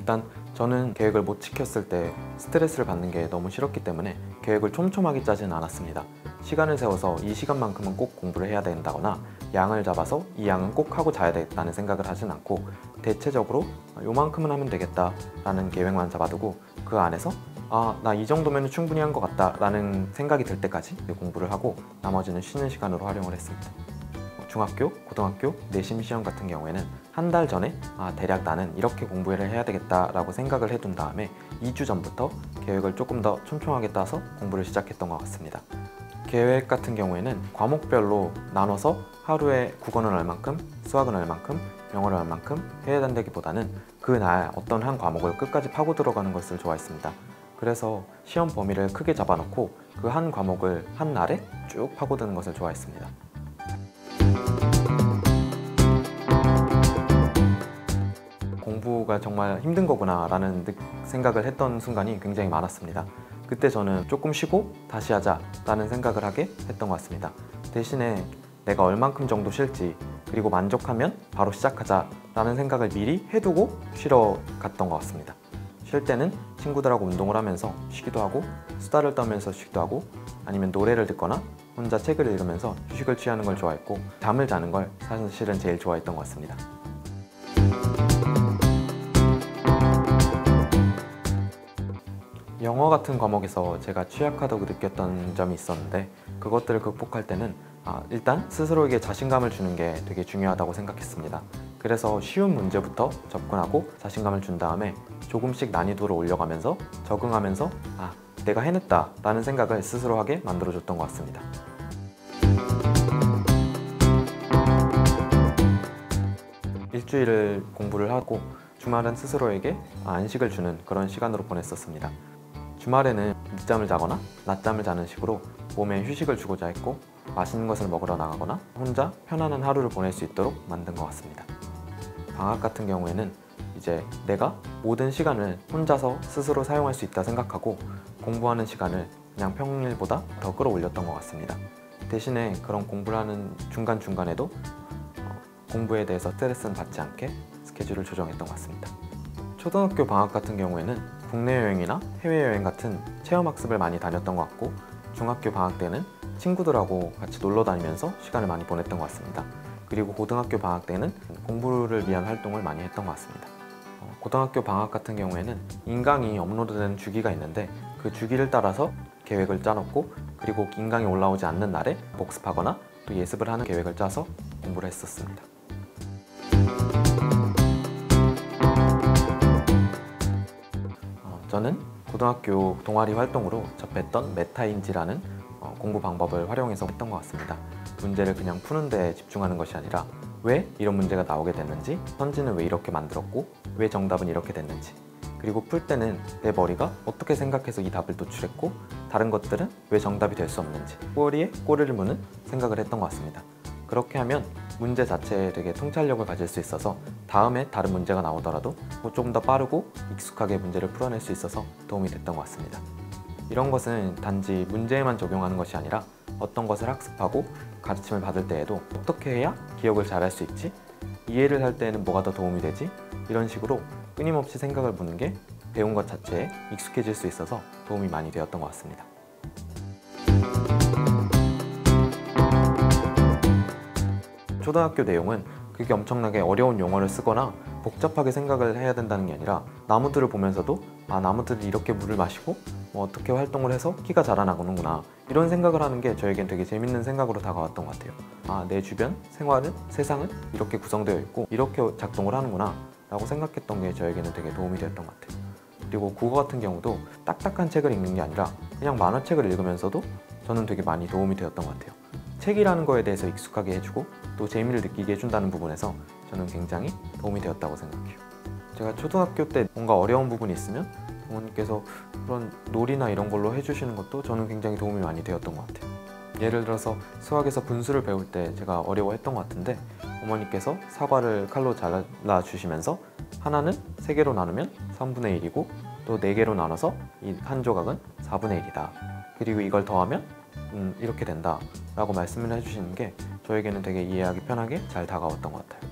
일단 저는 계획을 못 지켰을 때 스트레스를 받는 게 너무 싫었기 때문에 계획을 촘촘하게 짜진 않았습니다. 시간을 세워서 이 시간만큼은 꼭 공부를 해야 된다거나 양을 잡아서 이 양은 꼭 하고 자야 되겠다는 생각을 하진 않고 대체적으로 요만큼은 하면 되겠다 라는 계획만 잡아두고 그 안에서 나 이 정도면 충분히 한 것 같다 라는 생각이 들 때까지 공부를 하고 나머지는 쉬는 시간으로 활용을 했습니다. 중학교, 고등학교 내신 시험 같은 경우에는 한 달 전에 대략 나는 이렇게 공부를 해야 되겠다 라고 생각을 해둔 다음에 2주 전부터 계획을 조금 더 촘촘하게 짜서 공부를 시작했던 것 같습니다. 계획 같은 경우에는 과목별로 나눠서 하루에 국어는 얼만큼, 수학은 얼만큼, 영어를 얼만큼 해야 된다기보다는 그날 어떤 한 과목을 끝까지 파고 들어가는 것을 좋아했습니다. 그래서 시험 범위를 크게 잡아놓고 그 한 과목을 한 날에 쭉 파고드는 것을 좋아했습니다. 공부가 정말 힘든 거구나 라는 생각을 했던 순간이 굉장히 많았습니다. 그때 저는 조금 쉬고 다시 하자 라는 생각을 하게 했던 것 같습니다. 대신에 내가 얼만큼 정도 쉴지 그리고 만족하면 바로 시작하자 라는 생각을 미리 해두고 쉬러 갔던 것 같습니다. 쉴 때는 친구들하고 운동을 하면서 쉬기도 하고 수다를 떨면서 쉬기도 하고 아니면 노래를 듣거나 혼자 책을 읽으면서 휴식을 취하는 걸 좋아했고 잠을 자는 걸 사실은 제일 좋아했던 것 같습니다. 영어 같은 과목에서 제가 취약하다고 느꼈던 점이 있었는데 그것들을 극복할 때는 일단 스스로에게 자신감을 주는 게 되게 중요하다고 생각했습니다. 그래서 쉬운 문제부터 접근하고 자신감을 준 다음에 조금씩 난이도를 올려가면서 적응하면서 내가 해냈다 라는 생각을 스스로 하게 만들어줬던 것 같습니다. 일주일을 공부를 하고 주말은 스스로에게 안식을 주는 그런 시간으로 보냈었습니다. 주말에는 늦잠을 자거나 낮잠을 자는 식으로 몸에 휴식을 주고자 했고 맛있는 것을 먹으러 나가거나 혼자 편안한 하루를 보낼 수 있도록 만든 것 같습니다. 방학 같은 경우에는 이제 내가 모든 시간을 혼자서 스스로 사용할 수 있다 생각하고 공부하는 시간을 그냥 평일보다 더 끌어올렸던 것 같습니다. 대신에 그런 공부를 하는 중간중간에도 공부에 대해서 스트레스는 받지 않게 스케줄을 조정했던 것 같습니다. 초등학교 방학 같은 경우에는 국내 여행이나 해외여행 같은 체험학습을 많이 다녔던 것 같고 중학교 방학 때는 친구들하고 같이 놀러 다니면서 시간을 많이 보냈던 것 같습니다. 그리고 고등학교 방학 때는 공부를 위한 활동을 많이 했던 것 같습니다. 고등학교 방학 같은 경우에는 인강이 업로드되는 주기가 있는데 그 주기를 따라서 계획을 짜놓고 그리고 인강이 올라오지 않는 날에 복습하거나 또 예습을 하는 계획을 짜서 공부를 했었습니다. 저는 고등학교 동아리 활동으로 접했던 메타인지라는 공부 방법을 활용해서 했던 것 같습니다. 문제를 그냥 푸는 데 집중하는 것이 아니라 왜 이런 문제가 나오게 됐는지, 선지는 왜 이렇게 만들었고 왜 정답은 이렇게 됐는지, 그리고 풀 때는 내 머리가 어떻게 생각해서 이 답을 도출했고 다른 것들은 왜 정답이 될 수 없는지 꼬리에 꼬리를 무는 생각을 했던 것 같습니다. 그렇게 하면 문제 자체에 되게 통찰력을 가질 수 있어서 다음에 다른 문제가 나오더라도 조금 더 빠르고 익숙하게 문제를 풀어낼 수 있어서 도움이 됐던 것 같습니다. 이런 것은 단지 문제에만 적용하는 것이 아니라 어떤 것을 학습하고 가르침을 받을 때에도 어떻게 해야 기억을 잘할 수 있지? 이해를 할 때에는 뭐가 더 도움이 되지? 이런 식으로 끊임없이 생각을 묻는 게 배운 것 자체에 익숙해질 수 있어서 도움이 많이 되었던 것 같습니다. 초등학교 내용은 그게 엄청나게 어려운 용어를 쓰거나 복잡하게 생각을 해야 된다는 게 아니라 나무들을 보면서도 나무들이 이렇게 물을 마시고 어떻게 활동을 해서 키가 자라나는구나 이런 생각을 하는 게 저에겐 되게 재밌는 생각으로 다가왔던 것 같아요. 내 주변 생활은, 세상은 이렇게 구성되어 있고 이렇게 작동을 하는구나 라고 생각했던 게 저에게는 되게 도움이 됐던 것 같아요. 그리고 국어 같은 경우도 딱딱한 책을 읽는 게 아니라 그냥 만화책을 읽으면서도 저는 되게 많이 도움이 되었던 것 같아요. 책이라는 거에 대해서 익숙하게 해주고 또 재미를 느끼게 해준다는 부분에서 저는 굉장히 도움이 되었다고 생각해요. 제가 초등학교 때 뭔가 어려운 부분이 있으면 부모님께서 그런 놀이나 이런 걸로 해주시는 것도 저는 굉장히 도움이 많이 되었던 것 같아요. 예를 들어서 수학에서 분수를 배울 때 제가 어려워했던 것 같은데 어머니께서 사과를 칼로 잘라주시면서 하나는 3개로 나누면 3분의 1이고 또 4개로 나눠서 이 한 조각은 4분의 1이다. 그리고 이걸 더하면 이렇게 된다 라고 말씀을 해주시는 게 저에게는 되게 이해하기 편하게 잘 다가왔던 것 같아요.